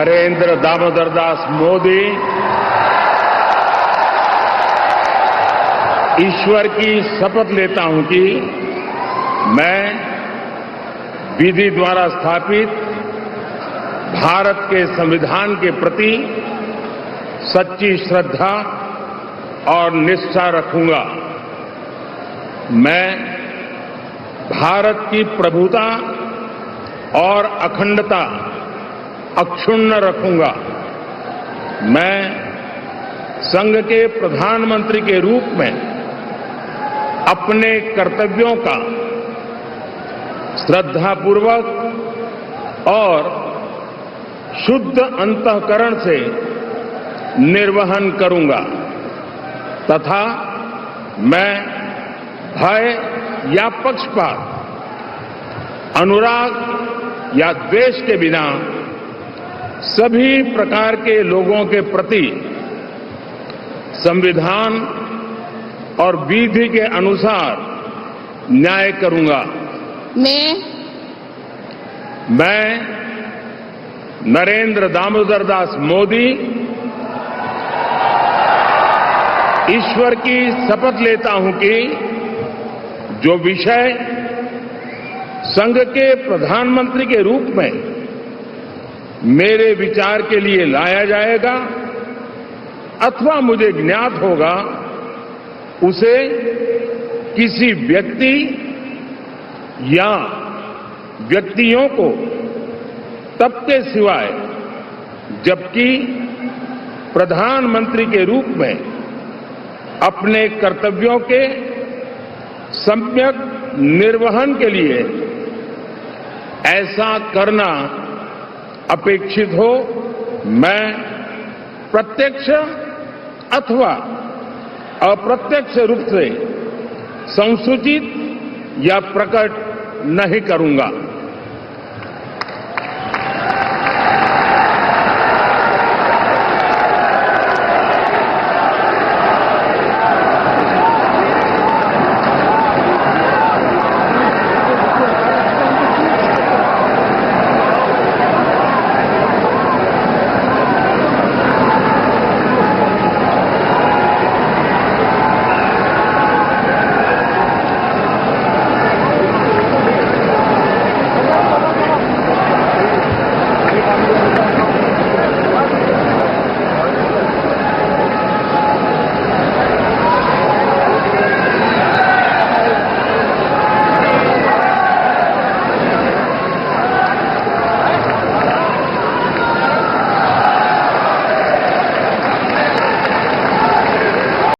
नरेंद्र दामोदर दास मोदी ईश्वर की शपथ लेता हूं कि मैं विधि द्वारा स्थापित भारत के संविधान के प्रति सच्ची श्रद्धा और निष्ठा रखूंगा। मैं भारत की प्रभुता और अखंडता अक्षुण्ण रखूंगा। मैं संघ के प्रधानमंत्री के रूप में अपने कर्तव्यों का श्रद्धापूर्वक और शुद्ध अंतःकरण से निर्वहन करूंगा तथा मैं भय या पक्षपात, अनुराग या द्वेष के बिना सभी प्रकार के लोगों के प्रति संविधान और विधि के अनुसार न्याय करूंगा। मैं नरेंद्र दामोदर दास मोदी ईश्वर की शपथ लेता हूं कि जो विषय संघ के प्रधानमंत्री के रूप में मेरे विचार के लिए लाया जाएगा अथवा मुझे ज्ञात होगा, उसे किसी व्यक्ति या व्यक्तियों को तब के सिवाय जबकि प्रधानमंत्री के रूप में अपने कर्तव्यों के सम्यक निर्वहन के लिए ऐसा करना अपेक्षित हो, मैं प्रत्यक्ष अथवा अप्रत्यक्ष रूप से संसूचित या प्रकट नहीं करूंगा।